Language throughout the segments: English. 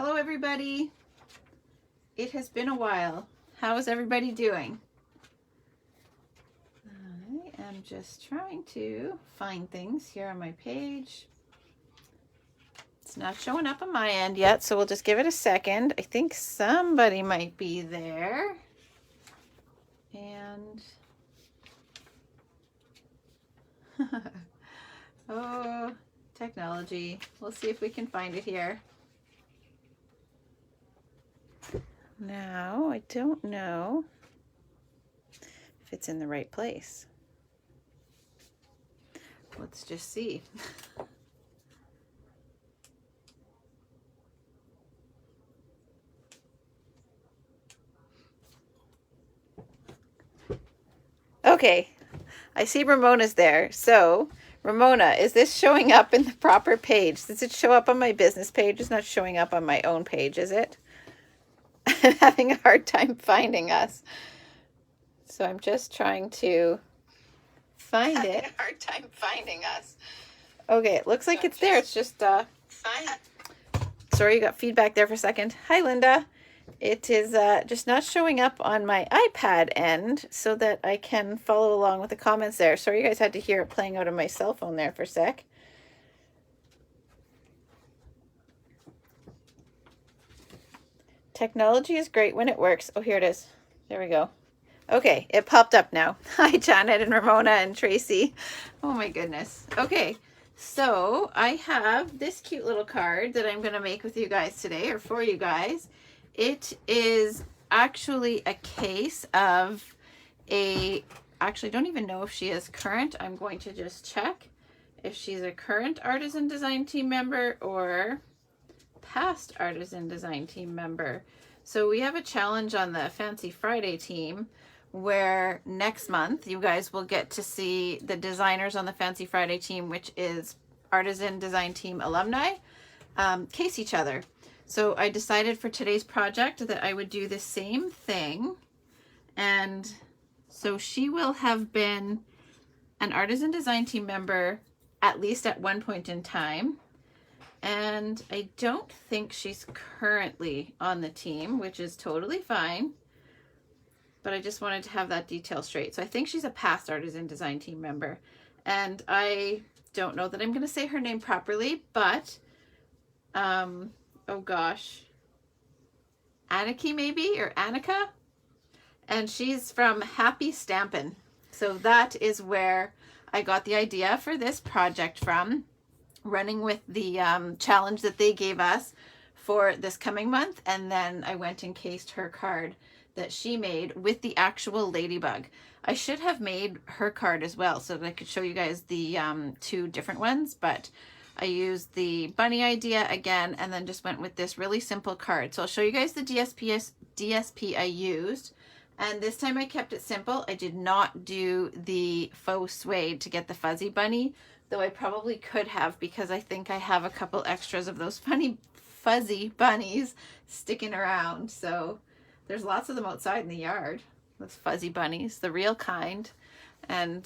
Hello everybody. It has been a while. How is everybody doing? I am just trying to find things here on my page. It's not showing up on my end yet, so we'll just give it a second. I think somebody might be there. And oh, technology. We'll see if we can find it here. Now, I don't know if it's in the right place. Let's just see. Okay, I see Ramona's there. So, Ramona, is this showing up in the proper page? Does it show up on my business page? It's not showing up on my own page, is it? I'm having a hard time finding us. So I'm just trying to find it. A hard time finding us. Okay, it looks like it's there. It's just sorry, you got feedback there for a second. Hi, Linda. It is just not showing up on my iPad end so that I can follow along with the comments there. Sorry you guys had to hear it playing out on my cell phone there for a sec. Technology is great when it works. Oh, here it is. There we go. Okay, it popped up now. Hi, Janet and Ramona and Tracy. Oh my goodness. Okay, so I have this cute little card that I'm going to make with you guys today, or for you guys. It is actually a case of actually don't even know if she is current. I'm going to just check if she's a current artisan design team member or past artisan design team member. So we have a challenge on the Fancy Friday team where next month you guys will get to see the designers on the Fancy Friday team, which is artisan design team alumni, case each other. So I decided for today's project that I would do the same thing. And so she will have been an artisan design team member at least at one point in time. And I don't think she's currently on the team, which is totally fine. But I just wanted to have that detail straight. So I think she's a past artisan design team member. And I don't know that I'm going to say her name properly, but oh gosh, Aniki maybe, or Annika, and she's from Happy Stampin'. So that is where I got the idea for this project from, running with the challenge that they gave us for this coming month. And then I went and cased her card that she made with the actual Ladybug. I should have made her card as well so that I could show you guys the two different ones, but I used the bunny idea again and then just went with this really simple card. So I'll show you guys the DSP I used. And this time I kept it simple. I did not do the faux suede to get the fuzzy bunny, though I probably could have because I think I have a couple extras of those funny fuzzy bunnies sticking around. So there's lots of them outside in the yard, those fuzzy bunnies, the real kind. And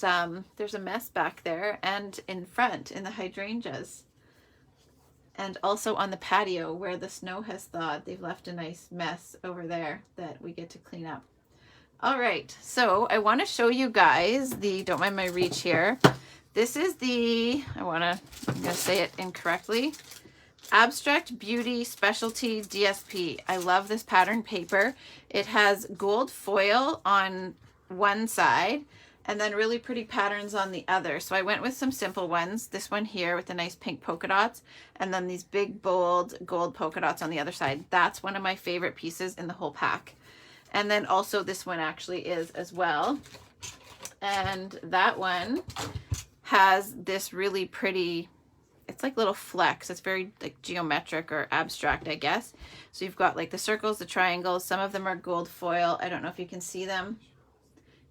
there's a mess back there and in front in the hydrangeas. And also on the patio where the snow has thawed, they've left a nice mess over there that we get to clean up. All right, so I want to show you guys the, don't mind my reach here. This is the, I'm going to say it incorrectly, Abstract Beauty Specialty DSP. I love this pattern paper. It has gold foil on one side and then really pretty patterns on the other. So I went with some simple ones. This one here with the nice pink polka dots, and then these big bold gold polka dots on the other side. That's one of my favorite pieces in the whole pack. And then also this one actually is as well. And that one has this really pretty, it's like little flecks. It's very like geometric or abstract, I guess. So you've got like the circles, the triangles. Some of them are gold foil. I don't know if you can see them.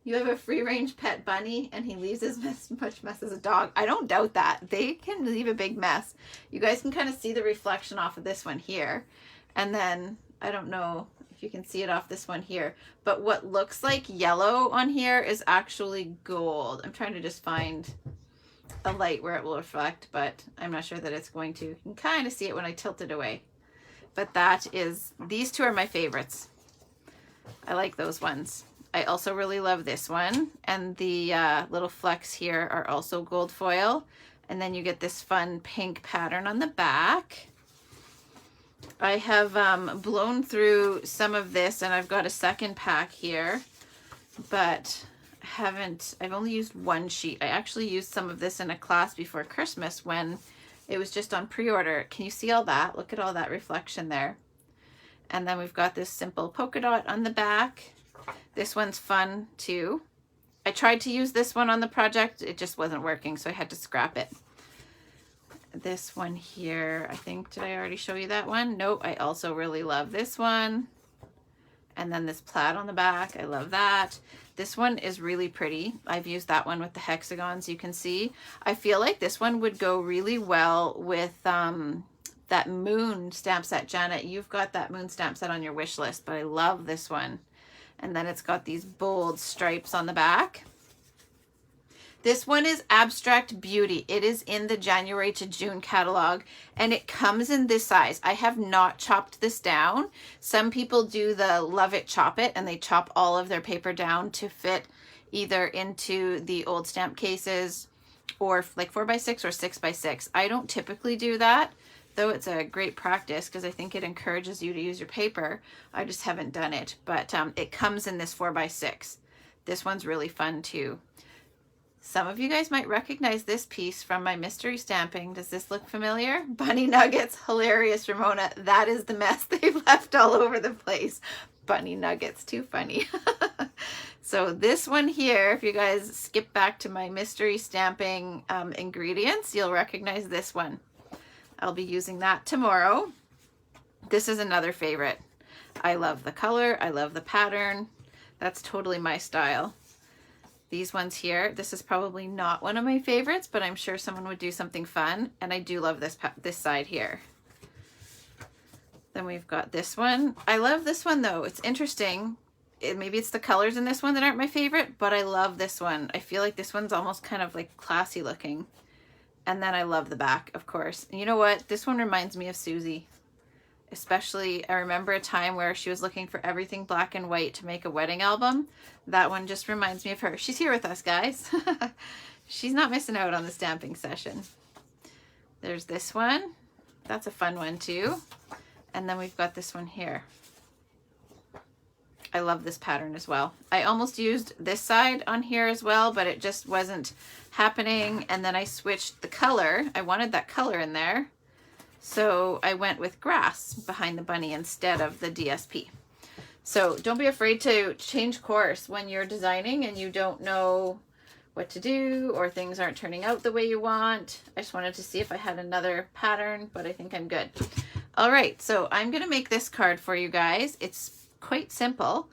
You have a free-range pet bunny and he leaves as much mess as a dog. I don't doubt that. They can leave a big mess. You guys can kind of see the reflection off of this one here. And then, I don't know if you can see it off this one here, but what looks like yellow on here is actually gold. I'm trying to just find a light where it will reflect, but I'm not sure that it's going to. You can kind of see it when I tilt it away. but these two are my favorites. I like those ones. I also really love this one, and the little flecks here are also gold foil, and then you get this fun pink pattern on the back. I have blown through some of this, and I've got a second pack here, but I've only used one sheet. I actually used some of this in a class before Christmas when it was just on pre-order. Can you see all that? Look at all that reflection there. And then we've got this simple polka dot on the back. This one's fun too. I tried to use this one on the project. It just wasn't working, so I had to scrap it. This one here, I think, did I already show you that one? Nope, I also really love this one. And then this plaid on the back, I love that. This one is really pretty. I've used that one with the hexagons, you can see. I feel like this one would go really well with that moon stamp set. Janet, you've got that moon stamp set on your wish list, but I love this one. And then it's got these bold stripes on the back. This one is Abstract Beauty. It is in the January to June catalog, and it comes in this size. I have not chopped this down. Some people do the Love It Chop It, and they chop all of their paper down to fit either into the old stamp cases or like 4x6 or 6x6. I don't typically do that, though it's a great practice because I think it encourages you to use your paper. I just haven't done it, but it comes in this 4x6. This one's really fun too. Some of you guys might recognize this piece from my mystery stamping. Does this look familiar? Bunny Nuggets, hilarious, Ramona. That is the mess they've left all over the place. Bunny Nuggets, too funny. So this one here, if you guys skip back to my mystery stamping ingredients, you'll recognize this one. I'll be using that tomorrow. This is another favorite. I love the color. I love the pattern. That's totally my style. These ones here, this is probably not one of my favorites, but I'm sure someone would do something fun. And I do love this side here. Then we've got this one. I love this one though. It's interesting. Maybe it's the colors in this one that aren't my favorite, but I love this one. I feel like this one's almost kind of like classy looking. And then I love the back, of course. And you know what? This one reminds me of Susie. Especially, I remember a time where she was looking for everything black and white to make a wedding album. That one just reminds me of her. She's here with us, guys. She's not missing out on the stamping session. There's this one. That's a fun one too. And then we've got this one here. I love this pattern as well. I almost used this side on here as well, but it just wasn't happening. And then I switched the color. I wanted that color in there. So I went with grass behind the bunny instead of the DSP. So don't be afraid to change course when you're designing and you don't know what to do or things aren't turning out the way you want. I just wanted to see if I had another pattern, but I think I'm good. All right, so I'm gonna make this card for you guys. It's quite simple,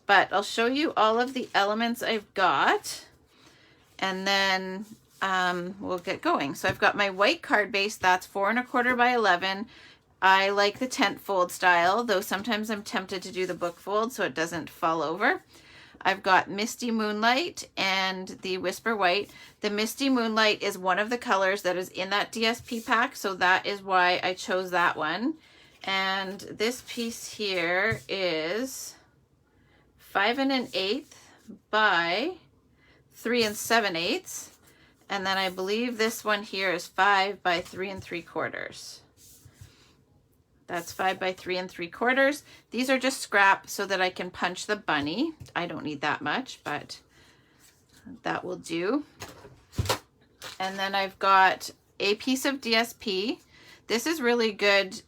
but I'll show you all of the elements I've got and then we'll get going. So I've got my white card base, that's 4 1/4 by 11. I like the tent fold style, though sometimes I'm tempted to do the book fold so it doesn't fall over. I've got Misty Moonlight and the Whisper White. The Misty Moonlight is one of the colors that is in that DSP pack, so that is why I chose that one. And this piece here is 5 1/8 by 3 7/8. And then I believe this one here is 5 by 3 3/4. That's 5 by 3 3/4. These are just scrap so that I can punch the bunny. I don't need that much, but that will do. And then I've got a piece of DSP. This is really good.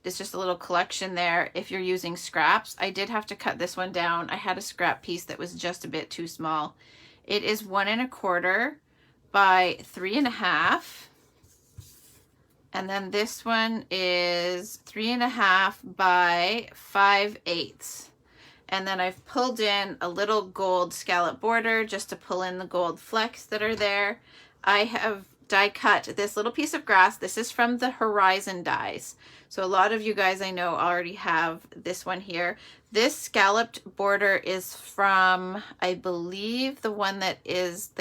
It's just a little collection there if you're using scraps. I did have to cut this one down. I had a scrap piece that was just a bit too small. It is 1 1/4 by 3 1/2. And then this one is 3 1/2 by 5/8. And then I've pulled in a little gold scallop border just to pull in the gold flecks that are there. I have die cut this little piece of grass. This is from the Horizon dies. So a lot of you guys I know already have this one here. This scalloped border is from, I believe, the one that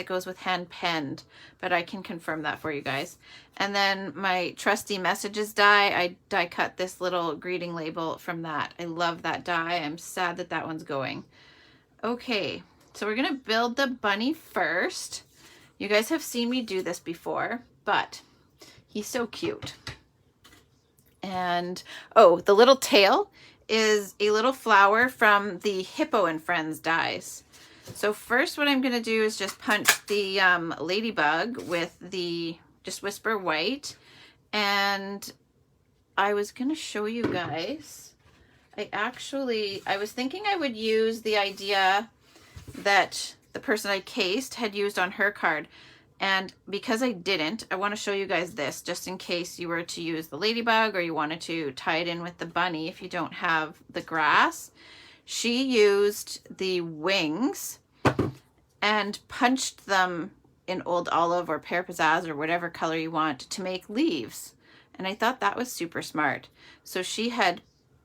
goes with hand penned, but I can confirm that for you guys. And then my trusty messages die, I die cut this little greeting label from that. I love that die. I'm sad that that one's going. Okay, so we're gonna build the bunny first. You guys have seen me do this before, but he's so cute. And oh, the little tail is a little flower from the Hippo and Friends dies. So first what I'm going to do is just punch the Ladybug with the just Whisper White. And I was going to show you guys, I was thinking I would use the idea that the person I cased had used on her card. And because I didn't, I want to show you guys this just in case you were to use the Ladybug or you wanted to tie it in with the bunny if you don't have the grass. She used the wings and punched them in Old Olive or Pear Pizzazz or whatever color you want to make leaves. And I thought that was super smart. So she had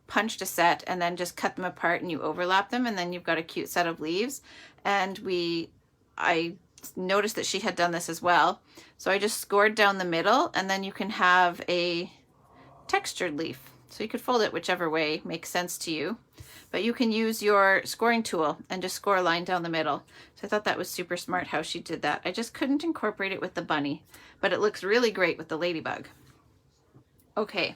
punched a set and then just cut them apart and you overlap them and then you've got a cute set of leaves. And I noticed that she had done this as well. So I just scored down the middle and then you can have a textured leaf. So you could fold it whichever way makes sense to you. But you can use your scoring tool and just score a line down the middle. So I thought that was super smart how she did that. I just couldn't incorporate it with the bunny, but it looks really great with the Ladybug. Okay,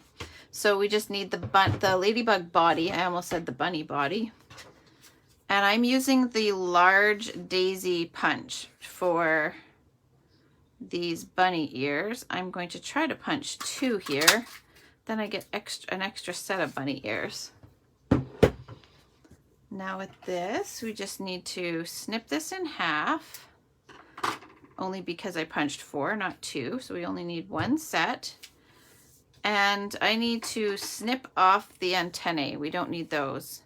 so we just need the Ladybug body. I almost said the bunny body. And I'm using the large daisy punch for these bunny ears. I'm going to try to punch 2 here. Then I get an extra set of bunny ears. Now with this, we just need to snip this in half, only because I punched 4, not 2. So we only need 1 set. And I need to snip off the antennae. We don't need those.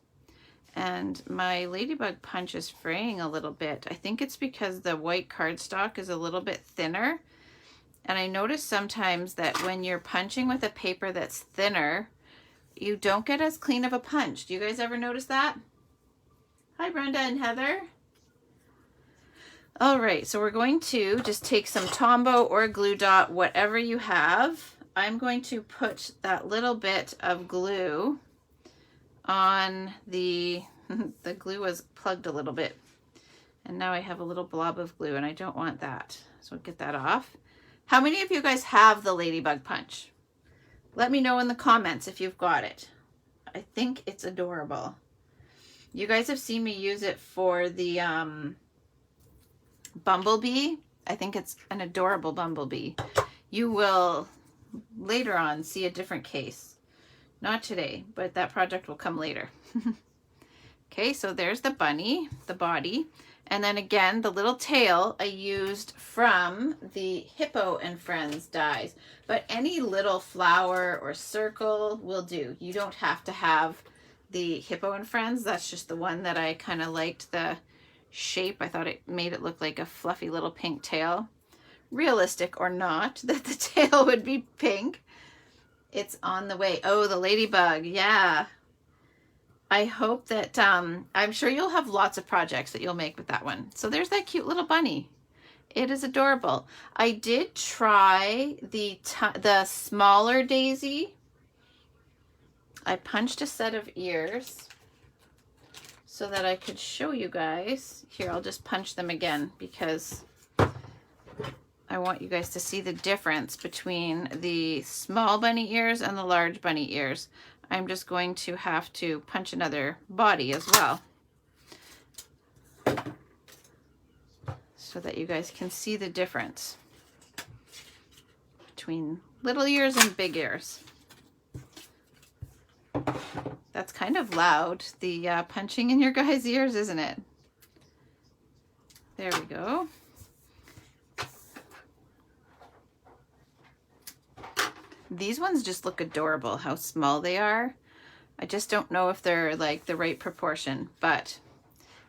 And my Ladybug punch is fraying a little bit. I think it's because the white cardstock is a little bit thinner. And I notice sometimes that when you're punching with a paper that's thinner, you don't get as clean of a punch. Do you guys ever notice that? Hi, Brenda and Heather. All right, so we're going to just take some Tombow or glue dot, whatever you have. I'm going to put that little bit of glue on the glue was plugged a little bit and now I have a little blob of glue and I don't want that, so get that off. How many of you guys have the Ladybug punch? Let me know in the comments if you've got it. I think it's adorable. You guys have seen me use it for the bumblebee. I think it's an adorable bumblebee. You will later on see a different case. Not today, but that project will come later. Okay, so there's the bunny, the body. And then again, the little tail I used from the Hippo and Friends dies. But any little flower or circle will do. You don't have to have the Hippo and Friends. That's just the one that I kind of liked the shape. I thought it made it look like a fluffy little pink tail. Realistic or not, that the tail would be pink. It's on the way. Oh, the Ladybug. Yeah. I hope that, I'm sure you'll have lots of projects that you'll make with that one. So there's that cute little bunny. It is adorable. I did try the smaller daisy. I punched a set of ears so that I could show you guys. Here, I'll just punch them again because I want you guys to see the difference between the small bunny ears and the large bunny ears. I'm just going to have to punch another body as well so that you guys can see the difference between little ears and big ears. That's kind of loud, the punching in your guys' ears, isn't it? There we go. These ones just look adorable, how small they are. I just don't know if they're like the right proportion, but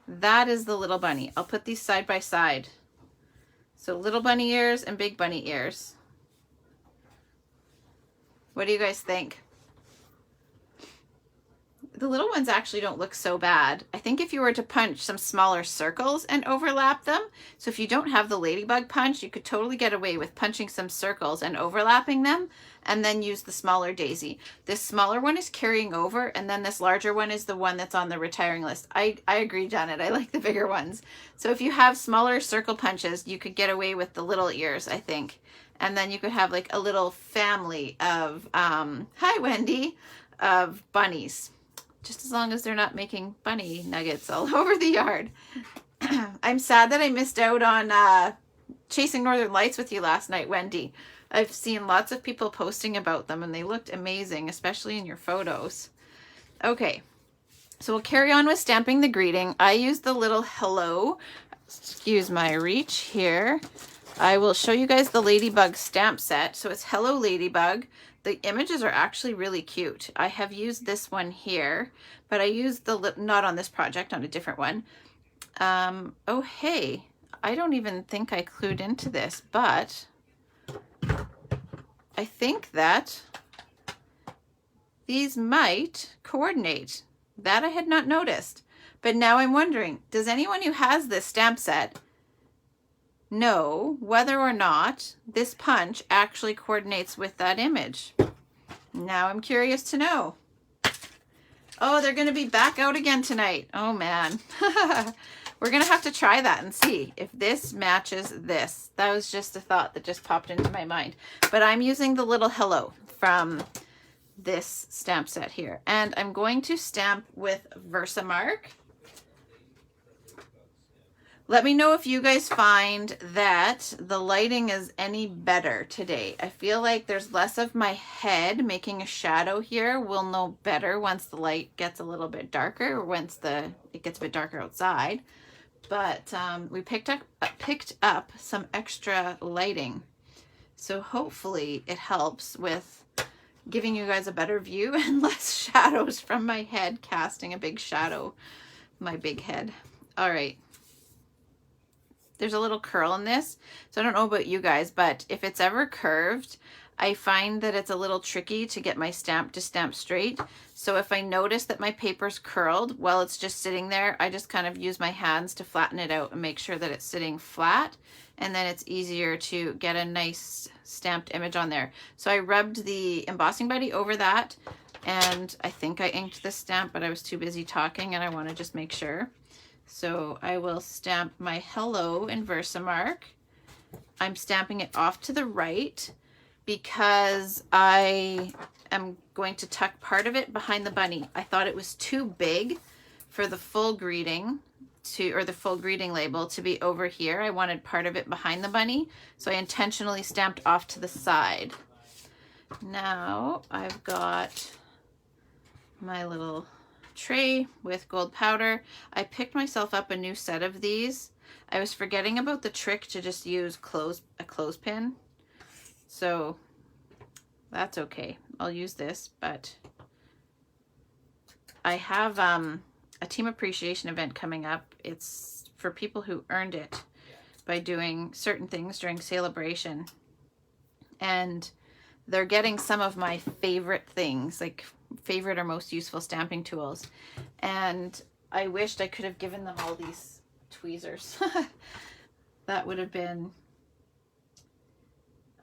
that is the little bunny. I'll put these side by side So little bunny ears and big bunny ears. What do you guys think? The little ones actually don't look so bad. I think if you were to punch some smaller circles and overlap them, so if you don't have the Ladybug punch, you could totally get away with punching some circles and overlapping them, and then use the smaller daisy. This smaller one is carrying over, and then this larger one is the one that's on the retiring list. I agree, Janet. I like the bigger ones. So if you have smaller circle punches, you could get away with the little ears, I think. And then you could have like a little family of, hi Wendy, of bunnies. Just as long as they're not making bunny nuggets all over the yard. I'm sad that I missed out on Chasing Northern Lights with you last night, Wendy. I've seen lots of people posting about them and they looked amazing, especially in your photos. Okay, so we'll carry on with stamping the greeting. I used the little hello, excuse my reach here. I will show you guys the Ladybug stamp set. So it's Hello Ladybug. The images are actually really cute. I have used this one here, but I used the, not on this project, on a different one. Oh, hey, I don't even think I clued into this, but I think that these might coordinate. That I had not noticed, but now I'm wondering, does anyone who has this stamp set know whether or not this punch actually coordinates with that image? Now I'm curious to know. Oh, they're going to be back out again tonight. Oh man. We're going to have to try that and see if this matches this. That was just a thought that just popped into my mind. But I'm using the little hello from this stamp set here. And I'm going to stamp with Versamark. Let me know if you guys find that the lighting is any better today. I feel like there's less of my head making a shadow here. We'll know better once the light gets a little bit darker, or once it gets a bit darker outside. But we picked up some extra lighting. So hopefully it helps with giving you guys a better view and less shadows from my head casting a big shadow, my big head. All right. There's a little curl in this, so I don't know about you guys, but if it's ever curved, I find that it's a little tricky to get my stamp to stamp straight. So if I notice that my paper's curled while it's just sitting there, I just kind of use my hands to flatten it out and make sure that it's sitting flat, and then it's easier to get a nice stamped image on there. So I rubbed the embossing buddy over that, and I think I inked the stamp, but I was too busy talking and I want to just make sure. So I will stamp my hello in Versamark. I'm stamping it off to the right because I am going to tuck part of it behind the bunny. I thought it was too big for the full greeting or the full greeting label to be over here. I wanted part of it behind the bunny, so I intentionally stamped off to the side. Now I've got my little tray with gold powder. I picked myself up a new set of these. I was forgetting about the trick to just use a clothespin, so that's okay. I'll use this, but I have a team appreciation event coming up. It's for people who earned it by doing certain things during celebration, and they're getting some of my favorite things, like favorite or most useful stamping tools, and I wished I could have given them all these tweezers. That would have been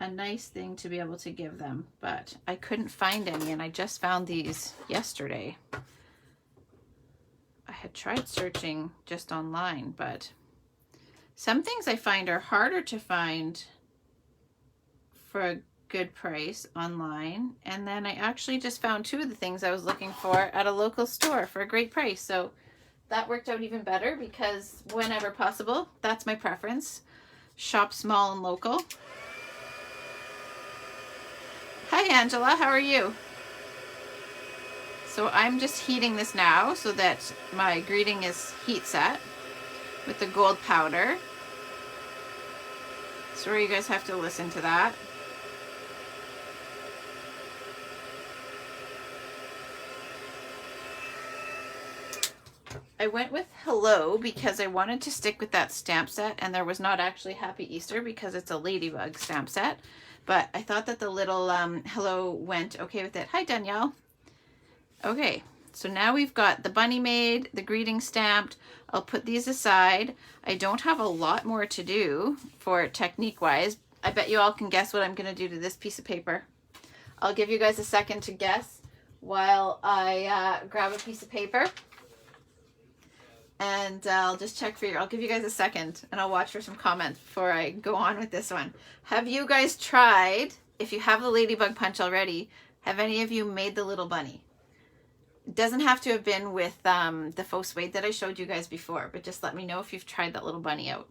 a nice thing to be able to give them, but I couldn't find any, and I just found these yesterday. I had tried searching just online, but some things I find are harder to find for a good price online, and then I actually just found two of the things I was looking for at a local store for a great price. So that worked out even better, because whenever possible, that's my preference. Shop small and local. Hi Angela, how are you? So I'm just heating this now so that my greeting is heat set with the gold powder. Sorry you guys have to listen to that. I went with Hello because I wanted to stick with that stamp set, and there was not actually Happy Easter because it's a Ladybug stamp set. But I thought that the little Hello went okay with it. Hi, Danielle. Okay, so now we've got the bunny made, the greeting stamped. I'll put these aside. I don't have a lot more to do for technique-wise. I bet you all can guess what I'm going to do to this piece of paper. I'll give you guys a second to guess while I grab a piece of paper. And I'll just check for you. I'll give you guys a second and I'll watch for some comments before I go on with this one. Have you guys tried, if you have the Ladybug punch already, have any of you made the little bunny? It doesn't have to have been with the faux suede that I showed you guys before, but just let me know if you've tried that little bunny out.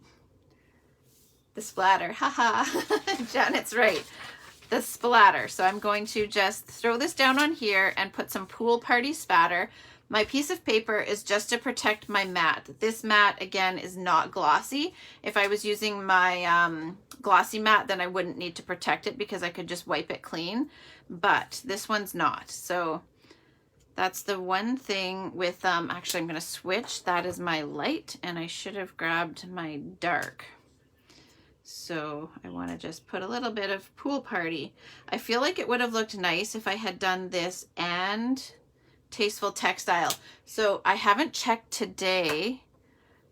The splatter, haha. Janet's right. The splatter. So I'm going to just throw this down on here and put some pool party spatter. My piece of paper is just to protect my mat. This mat, again, is not glossy. If I was using my glossy mat, then I wouldn't need to protect it because I could just wipe it clean. But this one's not. So that's the one thing with, actually I'm going to switch. That is my light, and I should have grabbed my dark. So I want to just put a little bit of pool party. I feel like it would have looked nice if I had done this and Tasteful Textile. So I haven't checked today.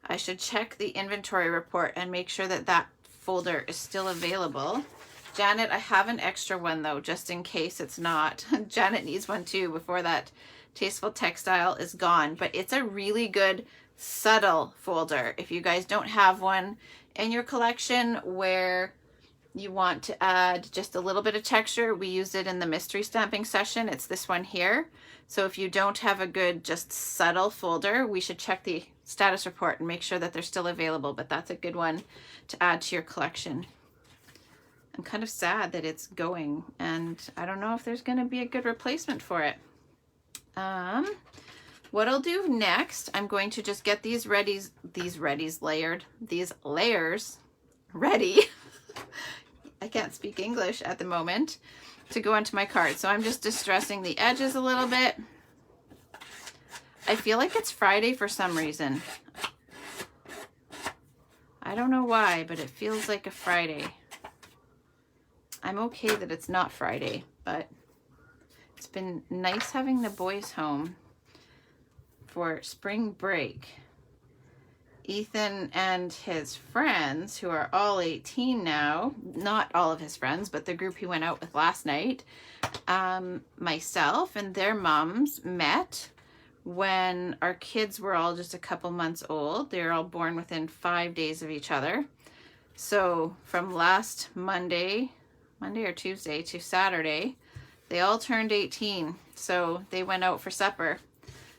I should check the inventory report and make sure that that folder is still available. Janet, I have an extra one though, just in case it's not. Janet needs one too before that Tasteful Textile is gone. But it's a really good subtle folder. If you guys don't have one in your collection where you want to add just a little bit of texture, we used it in the mystery stamping session. It's this one here. So if you don't have a good, just subtle folder, we should check the status report and make sure that they're still available, but that's a good one to add to your collection. I'm kind of sad that it's going, and I don't know if there's going to be a good replacement for it. What I'll do next, I'm going to just get these layers ready. I can't speak English at the moment, to go onto my card. So I'm just distressing the edges a little bit. I feel like it's Friday for some reason. I don't know why, but it feels like a Friday. I'm okay that it's not Friday, but it's been nice having the boys home for spring break. Ethan and his friends, who are all 18 now, not all of his friends, but the group he went out with last night, myself and their moms met when our kids were all just a couple months old. They were all born within 5 days of each other. So from last Monday or Tuesday to Saturday, they all turned 18. So they went out for supper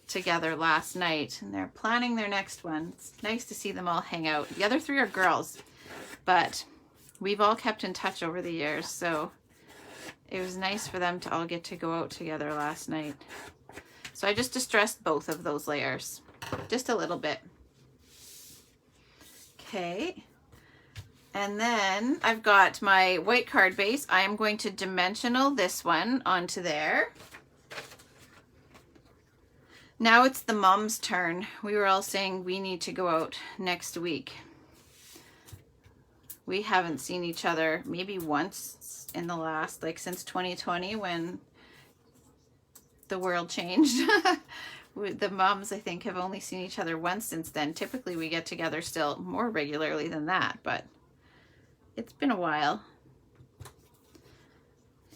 together last night, and they're planning their next one. It's nice to see them all hang out. The other three are girls, but we've all kept in touch over the years, so it was nice for them to all get to go out together last night. So I just distressed both of those layers just a little bit. Okay, and then I've got my white card base. I am going to dimensional this one onto there. Now it's the mom's turn. We were all saying we need to go out next week. We haven't seen each other maybe once in the last, like since 2020 when the world changed. The moms, I think, have only seen each other once since then. Typically we get together still more regularly than that, but it's been a while.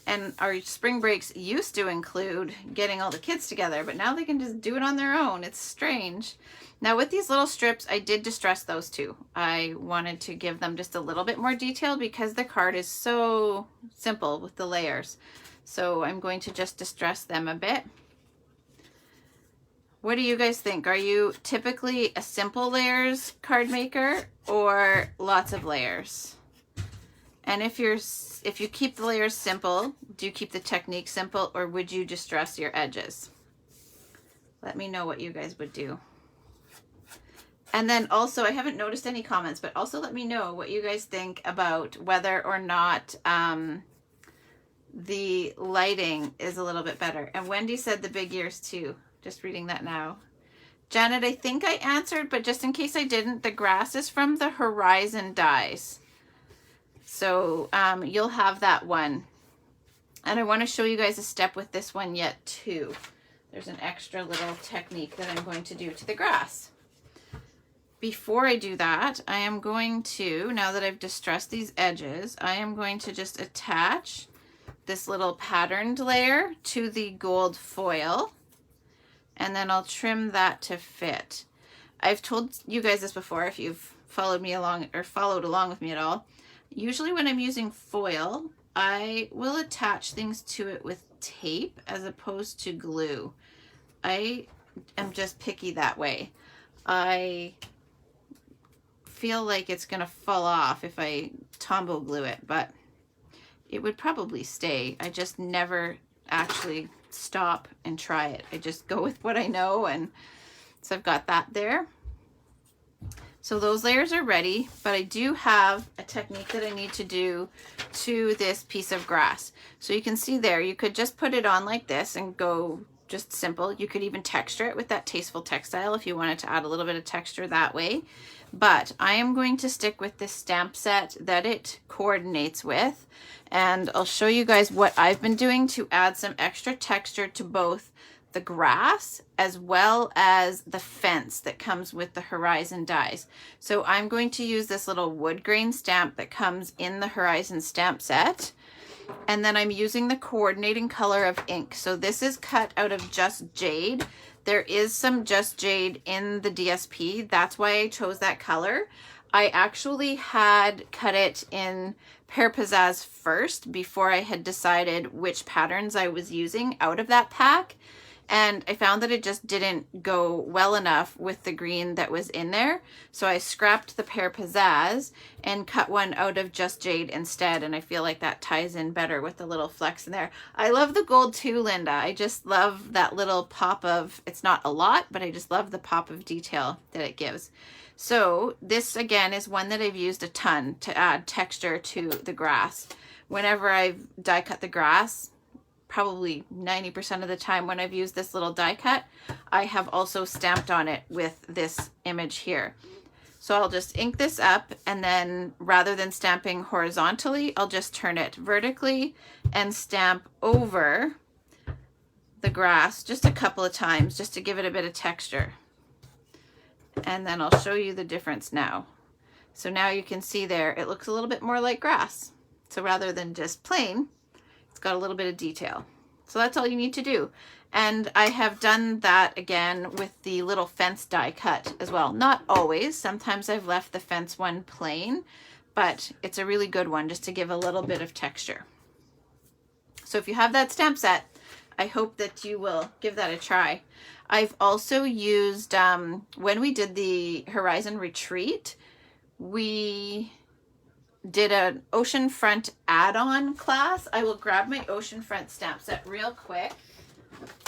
And our spring breaks used to include getting all the kids together, but now they can just do it on their own. It's strange. Now with these little strips, I did distress those too. I wanted to give them just a little bit more detail because the card is so simple with the layers. So I'm going to just distress them a bit. What do you guys think? Are you typically a simple layers card maker or lots of layers? And if you keep the layers simple, do you keep the technique simple, or would you distress your edges? Let me know what you guys would do. And then also, I haven't noticed any comments, but also let me know what you guys think about whether or not the lighting is a little bit better. And Wendy said the big ears too. Just reading that now. Janet, I think I answered, but just in case I didn't, the grass is from the Horizon dies. So you'll have that one. And I want to show you guys a step with this one yet too. There's an extra little technique that I'm going to do to the grass. Before I do that, I am going to, now that I've distressed these edges, I am going to just attach this little patterned layer to the gold foil, and then I'll trim that to fit. I've told you guys this before if you've followed me along or followed along with me at all. Usually when I'm using foil, I will attach things to it with tape as opposed to glue. I am just picky that way. I feel like it's gonna fall off if I Tombow glue it, but it would probably stay. I just never actually stop and try it. I just go with what I know, and so I've got that there. So those layers are ready, but I do have a technique that I need to do to this piece of grass. So you can see there, you could just put it on like this and go just simple. You could even texture it with that Tasteful Textile if you wanted to add a little bit of texture that way. But I am going to stick with this stamp set that it coordinates with, and I'll show you guys what I've been doing to add some extra texture to both the grass as well as the fence that comes with the Horizon dies. So I'm going to use this little wood grain stamp that comes in the Horizon stamp set, and then I'm using the coordinating color of ink. So this is cut out of Just Jade. There is some Just Jade in the DSP. That's why I chose that color. I actually had cut it in Pear Pizzazz first before I had decided which patterns I was using out of that pack. And I found that it just didn't go well enough with the green that was in there. So I scrapped the Pear Pizzazz and cut one out of Just Jade instead. And I feel like that ties in better with the little flecks in there. I love the gold too, Linda. I just love that little pop of, it's not a lot, but I just love the pop of detail that it gives. So this again is one that I've used a ton to add texture to the grass. Whenever I've die cut the grass, probably 90% of the time when I've used this little die cut, I have also stamped on it with this image here. So I'll just ink this up, and then rather than stamping horizontally, I'll just turn it vertically and stamp over the grass just a couple of times just to give it a bit of texture. And then I'll show you the difference now. So now you can see there, it looks a little bit more like grass. So rather than just plain, it's got a little bit of detail. So that's all you need to do. And I have done that again with the little fence die cut as well. Not always. Sometimes I've left the fence one plain, but it's a really good one just to give a little bit of texture. So if you have that stamp set, I hope that you will give that a try. I've also used, when we did the Horizon Retreat, we did an oceanfront add-on class. I will grab my oceanfront stamp set real quick.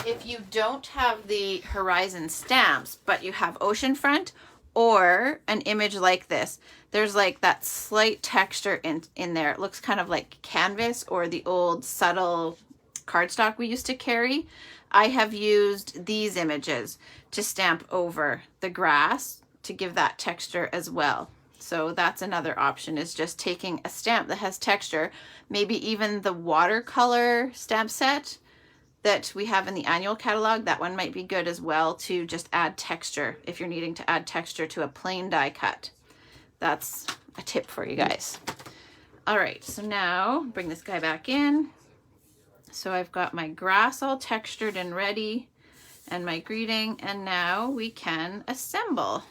If you don't have the Horizon stamps, but you have oceanfront or an image like this, there's like that slight texture in there. It looks kind of like canvas or the old subtle cardstock we used to carry. I have used these images to stamp over the grass to give that texture as well. So that's another option, is just taking a stamp that has texture, maybe even the watercolor stamp set that we have in the annual catalog. That one might be good as well to just add texture if you're needing to add texture to a plain die cut. That's a tip for you guys. All right, so now bring this guy back in. So I've got my grass all textured and ready and my greeting, and now we can assemble.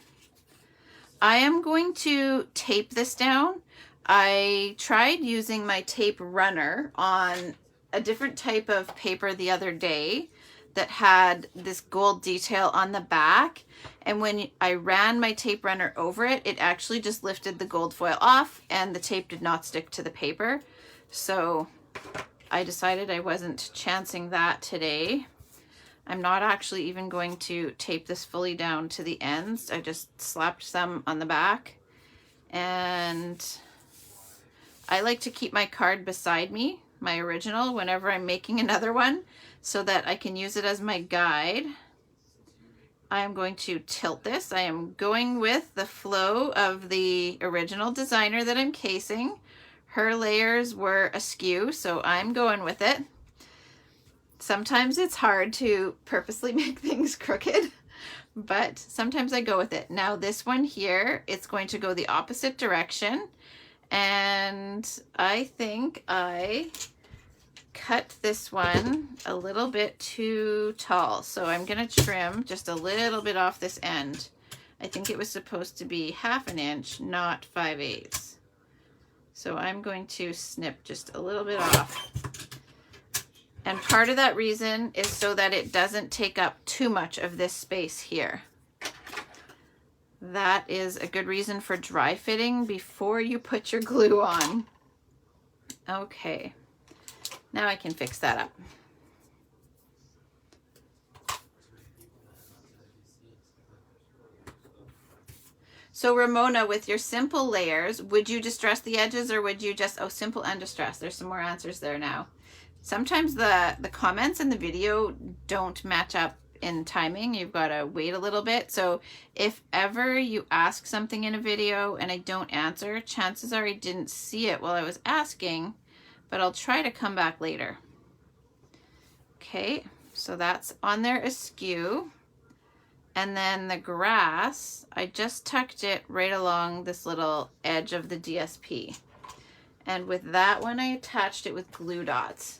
I am going to tape this down. I tried using my tape runner on a different type of paper the other day that had this gold detail on the back, and when I ran my tape runner over it, it actually just lifted the gold foil off and the tape did not stick to the paper. So I decided I wasn't chancing that today. I'm not actually even going to tape this fully down to the ends. I just slapped some on the back, and I like to keep my card beside me, my original, whenever I'm making another one, so that I can use it as my guide I am going to tilt this. I am going with the flow of the original designer that I'm casing. Her layers were askew, so I'm going with it. Sometimes it's hard to purposely make things crooked, but sometimes I go with it. Now this one here, it's going to go the opposite direction, and I think I cut this one a little bit too tall, so I'm gonna trim just a little bit off this end. I think it was supposed to be 1/2 inch, not 5/8. So I'm going to snip just a little bit off. And part of that reason is so that it doesn't take up too much of this space here. That is a good reason for dry fitting before you put your glue on. Okay. Now I can fix that up. So Ramona, with your simple layers, would you distress the edges or would you just, oh, simple and distress. There's some more answers there now. Sometimes the comments in the video don't match up in timing. You've got to wait a little bit. So if ever you ask something in a video and I don't answer, chances are I didn't see it while I was asking, but I'll try to come back later. Okay, so that's on there askew. And then the grass, I just tucked it right along this little edge of the DSP. And with that one, I attached it with glue dots,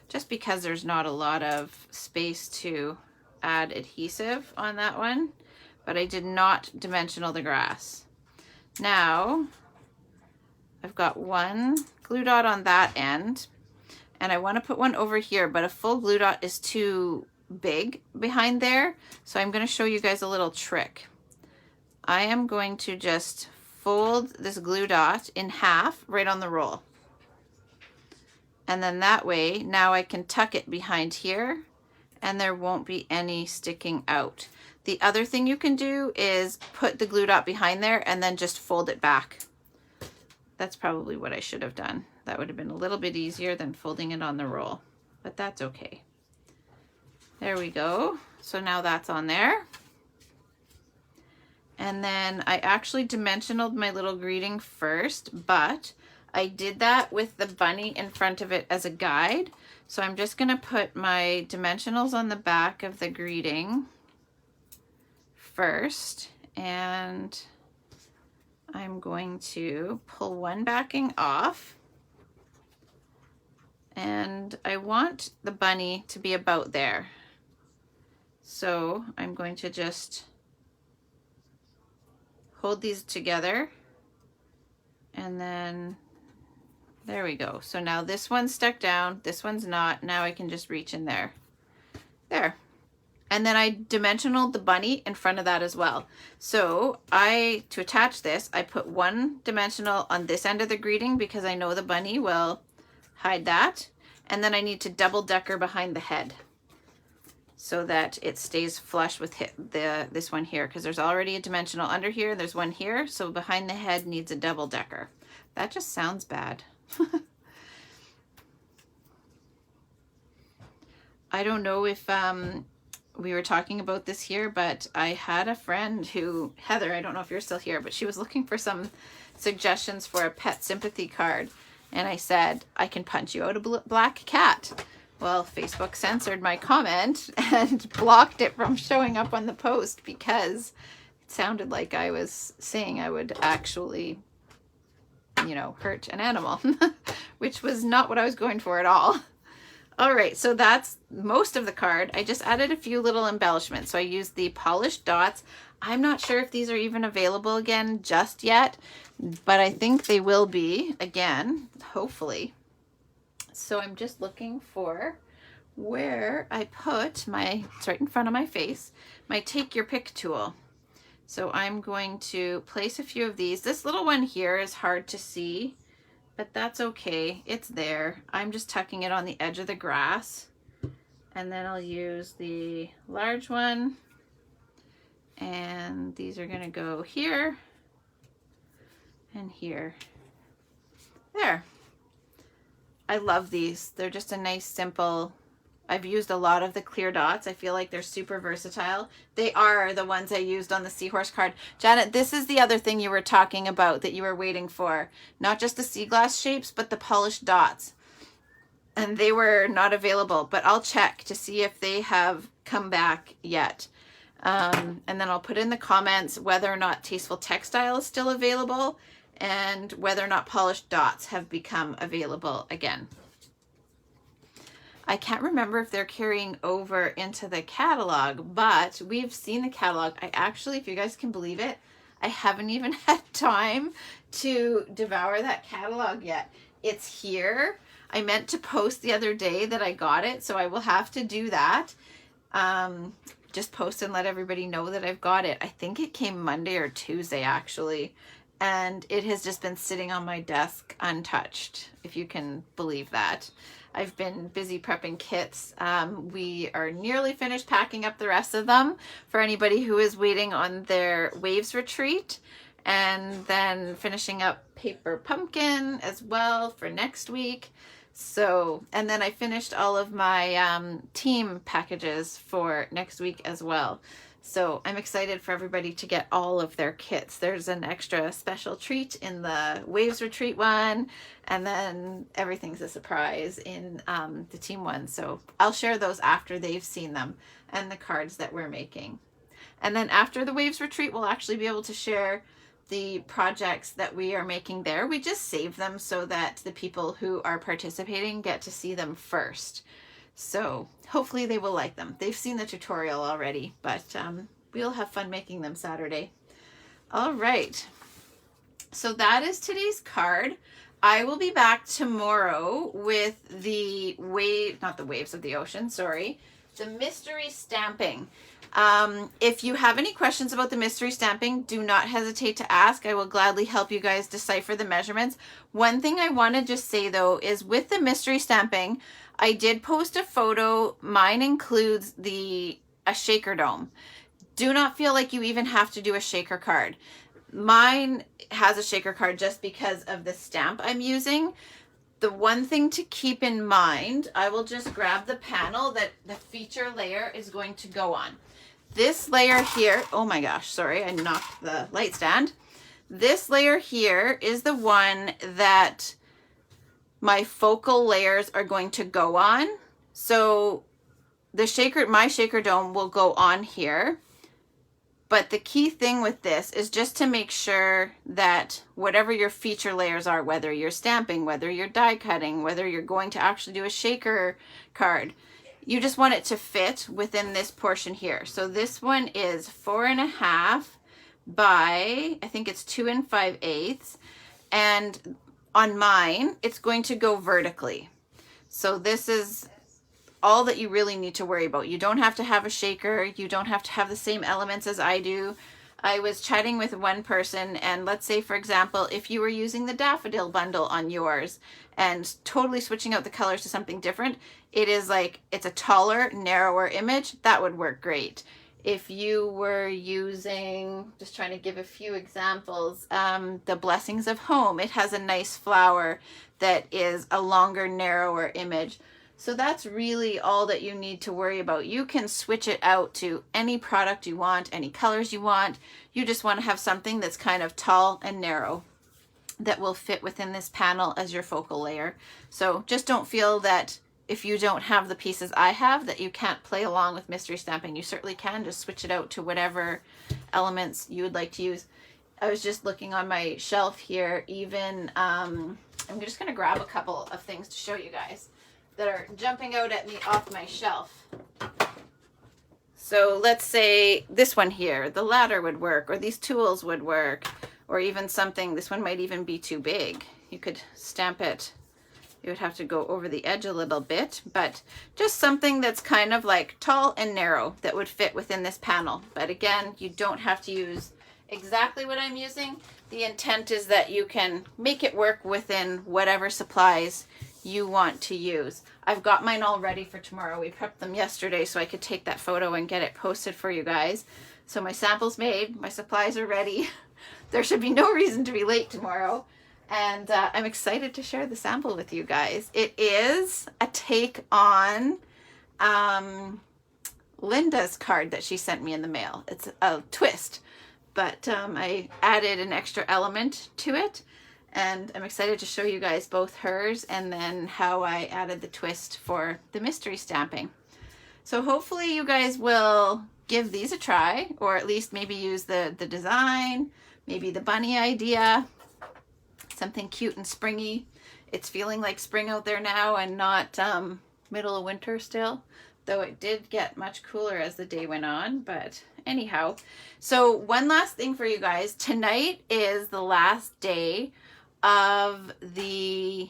just because there's not a lot of space to add adhesive on that one, but I did not dimensional the grass. Now, I've got one glue dot on that end, and I want to put one over here, but a full glue dot is too big behind there, so I'm going to show you guys a little trick. I am going to just fold this glue dot in half right on the roll, and then that way now I can tuck it behind here and there won't be any sticking out. The other thing you can do is put the glue dot behind there and then just fold it back. That's probably what I should have done. That would have been a little bit easier than folding it on the roll, but that's okay. There we go. So now that's on there. And then I actually dimensionaled my little greeting first, but I did that with the bunny in front of it as a guide. So I'm just going to put my dimensionals on the back of the greeting first, and I'm going to pull one backing off, and I want the bunny to be about there. So I'm going to just hold these together, and then there we go. So now this one's stuck down, this one's not. Now I can just reach in there. There. And then I dimensionaled the bunny in front of that as well. So to attach this, I put one dimensional on this end of the greeting because I know the bunny will hide that. And then I need to double decker behind the head so that it stays flush with this one here, because there's already a dimensional under here. There's one here. So behind the head needs a double decker. That just sounds bad. I don't know if we were talking about this here, but I had a friend who, Heather, I don't know if you're still here, but she was looking for some suggestions for a pet sympathy card. And I said, I can punch you out a black cat. Well, Facebook censored my comment and blocked it from showing up on the post because it sounded like I was saying I would actually, you know, hurt an animal, which was not what I was going for at all. All right, so that's most of the card. I just added a few little embellishments. So I used the polished dots. I'm not sure if these are even available again just yet, but I think they will be again, hopefully. So I'm just looking for where I put it's right in front of my face, my take your pick tool. So I'm going to place a few of these. This little one here is hard to see, but that's okay. It's there. I'm just tucking it on the edge of the grass. And then I'll use the large one. And these are gonna go here and here. There. I love these. They're just a nice, simple I've used a lot of the clear dots. I feel like they're super versatile. They are the ones I used on the seahorse card. Janet, this is the other thing you were talking about that you were waiting for. Not just the sea glass shapes, but the polished dots. And they were not available, but I'll check to see if they have come back yet. And then I'll put in the comments whether or not Tasteful Textile is still available and whether or not polished dots have become available again. I can't remember if they're carrying over into the catalog, but we've seen the catalog. I actually, if you guys can believe it, I haven't even had time to devour that catalog yet. It's here. I meant to post the other day that I got it, so I will have to do that. Just post and let everybody know that I've got it. I think it came Monday or Tuesday, actually. And it has just been sitting on my desk untouched, if you can believe that. I've been busy prepping kits. We are nearly finished packing up the rest of them for anybody who is waiting on their Waves retreat, and then finishing up Paper Pumpkin as well for next week. So, and then I finished all of my team packages for next week as well. So I'm excited for everybody to get all of their kits. There's an extra special treat in the Waves Retreat one, and then everything's a surprise in the team one. So I'll share those after they've seen them and the cards that we're making. And then after the Waves Retreat, we'll actually be able to share the projects that we are making there. We just save them so that the people who are participating get to see them first. So hopefully they will like them. They've seen the tutorial already, but we'll have fun making them Saturday. All right. So that is today's card. I will be back tomorrow with the not the waves of the ocean, sorry, the mystery stamping. If you have any questions about the mystery stamping, do not hesitate to ask. I will gladly help you guys decipher the measurements. One thing I want to just say though is with the mystery stamping, I did post a photo. Mine includes a shaker dome. Do not feel like you even have to do a shaker card. Mine has a shaker card just because of the stamp I'm using. The one thing to keep in mind, I will just grab the panel that the feature layer is going to go on. This layer here, oh my gosh, sorry, I knocked the light stand. This layer here is the one that my focal layers are going to go on. So my shaker dome will go on here. But the key thing with this is just to make sure that whatever your feature layers are, whether you're stamping, whether you're die cutting, whether you're going to actually do a shaker card, you just want it to fit within this portion here. So this one is 4.5 by, I think it's 2 5/8. And on mine, it's going to go vertically. So this is all that you really need to worry about. You don't have to have a shaker. You don't have to have the same elements as I do. I was chatting with one person, and let's say, for example, if you were using the daffodil bundle on yours and totally switching out the colors to something different, it's a taller, narrower image. That would work great. If you were using, just trying to give a few examples, the Blessings of Home, it has a nice flower that is a longer, narrower image. So that's really all that you need to worry about. You can switch it out to any product you want, any colors you want. You just want to have something that's kind of tall and narrow that will fit within this panel as your focal layer. So just don't feel that if you don't have the pieces I have that you can't play along with mystery stamping. You certainly can. Just switch it out to whatever elements you would like to use. I was just looking on my shelf here. Even I'm just going to grab a couple of things to show you guys that are jumping out at me off my shelf. So let's say this one here, the ladder would work, or these tools would work, or even something, this one might even be too big. You could stamp it. You would have to go over the edge a little bit, but just something that's kind of like tall and narrow that would fit within this panel. But again, you don't have to use exactly what I'm using. The intent is that you can make it work within whatever supplies you want to use. I've got mine all ready for tomorrow. We prepped them yesterday so I could take that photo and get it posted for you guys. So my sample's made, my supplies are ready. There should be no reason to be late tomorrow. And I'm excited to share the sample with you guys. It is a take on Linda's card that she sent me in the mail. It's a twist, but I added an extra element to it, and I'm excited to show you guys both hers and then how I added the twist for the mystery stamping. So hopefully you guys will give these a try, or at least maybe use the design, maybe the bunny idea, something cute and springy. It's feeling like spring out there now and not middle of winter still, though it did get much cooler as the day went on. But anyhow, so one last thing for you guys. Tonight is the last day of the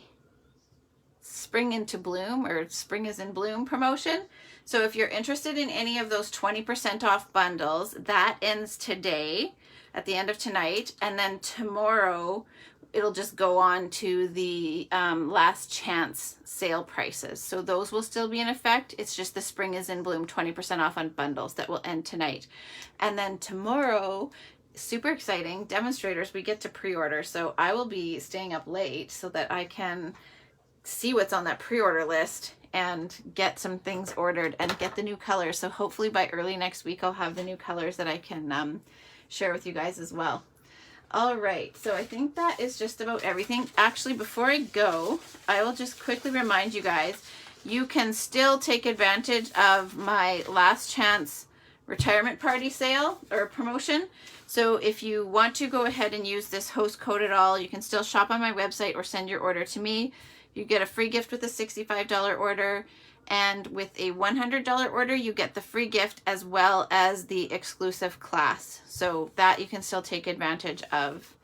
Spring into Bloom, or Spring is in Bloom promotion. So if you're interested in any of those 20% off bundles, that ends today at the end of tonight, and then tomorrow it'll just go on to the last chance sale prices. So those will still be in effect. It's just the Spring is in Bloom 20% off on bundles that will end tonight. And then tomorrow, super exciting, demonstrators, we get to pre-order. So I will be staying up late so that I can see what's on that pre-order list and get some things ordered and get the new colors. So hopefully by early next week, I'll have the new colors that I can share with you guys as well. All right, so I think that is just about everything. Actually, before I go, I will just quickly remind you guys, you can still take advantage of my last chance retirement party sale or promotion. So if you want to go ahead and use this host code at all, you can still shop on my website or send your order to me. You get a free gift with a $65 order, and with a $100 order, you get the free gift as well as the exclusive class. So that you can still take advantage of.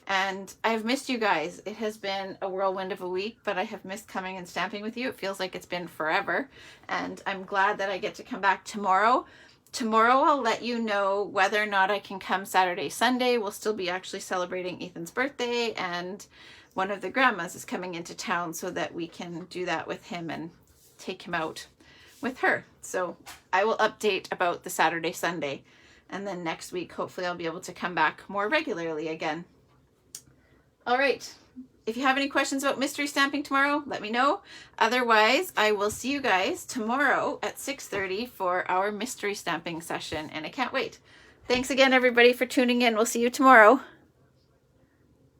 And I've missed you guys. It has been a whirlwind of a week, but I have missed coming and stamping with you. It feels like it's been forever, and I'm glad that I get to come back tomorrow. Tomorrow I'll let you know whether or not I can come Saturday, Sunday. We'll still be actually celebrating Ethan's birthday, and one of the grandmas is coming into town so that we can do that with him and take him out with her. So I will update about the Saturday, Sunday, and then next week, hopefully I'll be able to come back more regularly again. All right. If you have any questions about mystery stamping tomorrow, let me know. Otherwise, I will see you guys tomorrow at 6:30 for our mystery stamping session, and I can't wait. Thanks again, everybody, for tuning in. We'll see you tomorrow.